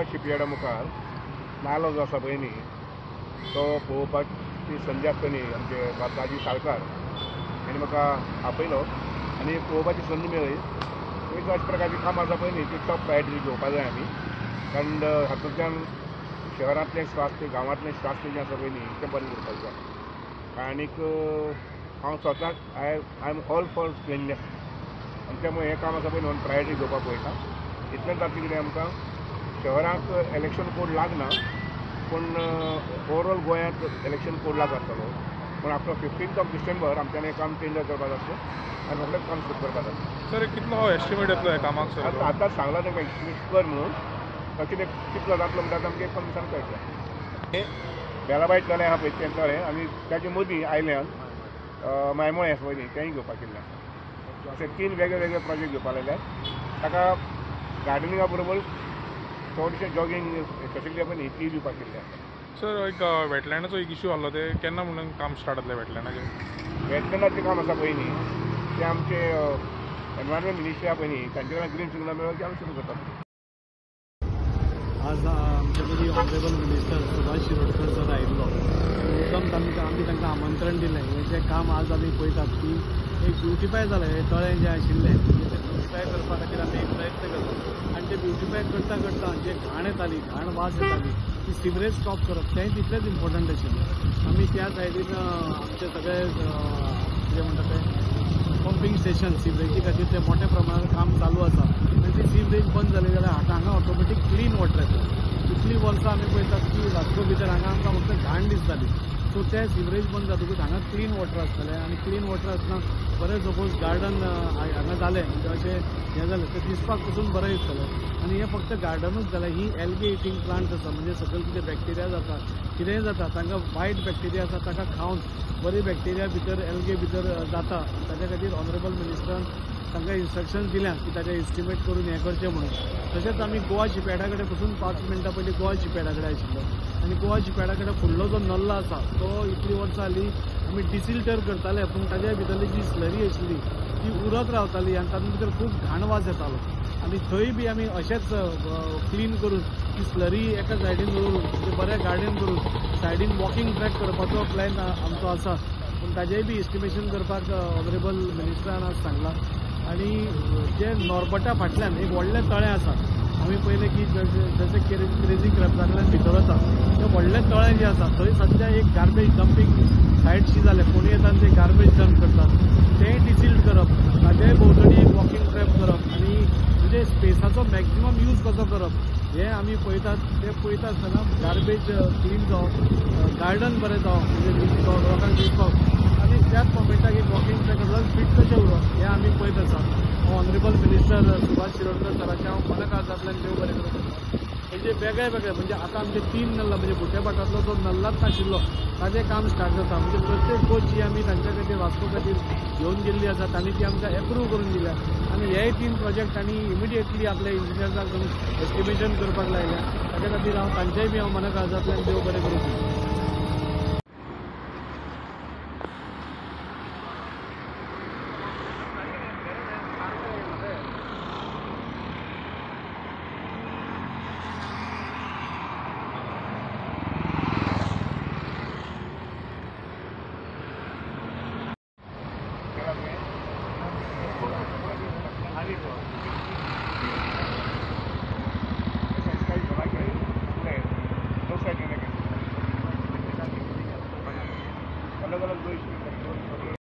गोवा शिपयार्डा मुखार नालो जो आसा पळय न्ही तो पळोवपाची संदी आसता न्ही आमचे राजी साळकार हांणी म्हाका आपयलो आनी पळोवपाची संदी मेळ्ळी. थंय अशा प्रकारची कामां आसा पळय न्ही ती टॉप प्रायोरिटी घेवपा जाय आमी, कारण हातूंतल्यान शहरांतलें स्वास्थ्य गांवांतलें स्वास्थ्य जें आसा पळय न्ही तें बरें उरपाक जाय. आनीक हांव स्वताक I am all for cleanness आनी त्यामुळे हें काम आसा पळय न्ही प्रायोरिटी घेवपाक पळयता. इतलेंच जातलें कितें आमकां शहरांत इलेक्शन कोड लागना पूण ओवरऑल गोंयांत इलेक्शन कोड लागतलो. पूण आफ्टर 15th डिसेंबर आमच्यान हें काम टेंडर करपाक जातलें आनी रोखडेंच काम सुरू करपाक जातलें. सर कितलो एस्टिमेट येतलो ह्या कामाक? सर आतां सांगला ताका एस्टिमेट कर म्हणून, कितें कितलो जातलो म्हणटा आमकां 1 दिसान कळटलें. हें बेलाबायट जालें आहा पळय तें तळें आनी ताचे मदीं आयल्यान मायमोळें आसा पळय न्ही तेंय घेवपाक केल्लें आसा. अशे 3 वेगळे प्रोजेक्ट घेवपाक लायल्यात. ताका गार्डनिंगा बरोबर चडशे जॉगिंग फेसिलिटी पळय न्ही ती दिवपाक केल्ली आसा. सर एक वेटलँडाचो एक इश्यू आसलो ते केन्ना म्हणून काम स्टार्ट जातलें वेटलँडाचें? वेटलँडाचें काम आसा पळय न्ही तें आमचे एनवायरमेंट मिनिस्ट्री आहा पळय न्ही तांचे कडल्यान ग्रीन सिग्नल मेळ्ळो की आमी सुरू करतात. आज आमचे मदीं honourable minister Subhash Shirodkar sir आयिल्लो. मुद्दम आमी तांकां आमंत्रण दिलें. हें जें काम आज आमी पळयतात की एक ब्युटिफाय जालें हें तळें जें आशिल्लें तें ब्युटिफाय करपा खातीर आमी एक प्रयत्न करतात आनी तें ब्युटिफाय करता करता जे घाण येताली घाण वास येताली ती सिवरेज स्टॉप करप तेंय तितलेंच इम्पॉर्टंट आशिल्लें. आमी त्या सायडीन आमचे सगळे कितें म्हणटा तें पंपींग स्टेशन सिवरेजी खातीर तें मोठ्या प्रमाणांत काम चालू आसा आनी ती सिवरेज बंद जाली जाल्यार हांगा ऑटोमॅटीक क्लीन वॉटर येता. इतलीं वर्सां आमी पळयतात की वास्को भितर हांगा आमकां फक्त घाण दिसताली. सो तें सिवरेज बंद जातकूच हांगा क्लीन वॉटर आसतलें आनी क्लीन वॉटर आसतना बरें सपोज गार्डन हांगा जालें म्हणजे अशें हें जालें तें दिसपाक पसून बरें दिसतलें. आनी हें फक्त गार्डनूच जालें, ही एल्गे इटींग प्लांट्स आसा म्हणजे सकयल कितें बॅक्टेरिया जाता कितेंय जाता तांकां वायट बॅक्टेरिया आसा ताका खावन बरी बॅक्टेरिया भितर एल्गे भितर जाता. ताच्या खातीर ऑनरेबल मिनिस्टरान तांकां इन्स्ट्रक्शन्स दिल्यात की ताचें एस्टिमेट करून हें करचें म्हणून. तशेंच आमी गोवा शिपयार्डा कडेन पसून 5 मिनटां पयलीं गोवा शिपयार्डा कडेन आशिल्लो आनी गोवा शिपयार्डा कडेन फुडलो जो नल्लो आसा तो इतलीं वर्सां जालीं आमी डिसिल्टर करताले पूण ताच्या भितरली जी स्लरी आशिल्ली ती उरत रावताली आनी तातूंत भितर खूब घाण वास येतालो. आनी थंय बी आमी अशेंच क्लीन करून ती स्लरी एका सायडीन दवरून म्हणजे बरें गार्डन करून सायडीन वॉकिंग ट्रॅक करपाचो प्लॅन आमचो आसा. पूण ताजेंय बी एस्टिमेशन करपाक ऑनरेबल मिनिस्टरान आज सांगलां. आनी जे नॉर्बटा फाटल्यान एक व्हडलें तळें आसा आमी पयलें की जशें क्रेजी क्रॅब्सांतल्यान भितर वता तें व्हडलें तळें जें आसा थंय सद्या एक गार्बेज डंपींग सायट शी जालें. कोणी येता आनी ते गार्बेज डंप करतात तेंय डिसिल्ड करप, ताजेय भोंवतणी एक वॉकिंग ट्रॅक करप आनी म्हणजे स्पेसाचो मॅक्झिमम यूज कसो करप हें आमी पळयतात. तें पळयता आसतना गार्बेज क्लीन जावप, गार्डन बरें जावप म्हणजे लोकांक दिसपाक आनी त्याच मोमेंटाक एक वॉकिंग ट्रॅक आसा फीट कशें उरप हें आमी पळयत आसा. ऑनरेबल मिनिस्टर सुभाष शिरोडकर सराचें हांव मनाकाळजांतल्यान देव बरें करूं. म्हणजे वेगळे वेगळे म्हणजे आतां आमचे 3 नल्ला म्हणजे बुटेभाटांतलो जो नल्लाच नाशिल्लो ताजें काम स्टार्ट जाता. म्हणजे प्रत्येक गोष्ट जी आमी तांच्या खातीर वास्को खातीर घेवन गेल्ली आसा तांणी ती आमकां एप्रूव करून दिल्या आनी हेय 3 प्रोजेक्ट तांणी इमिडिएटली आपल्या इंजिनियर्साक एस्टिमेशन करपाक लायल्या. ताच्या खातीर हांव तांचेय बी हांव मनाकाळजांतल्यान देव बरें करूं. अलग अलग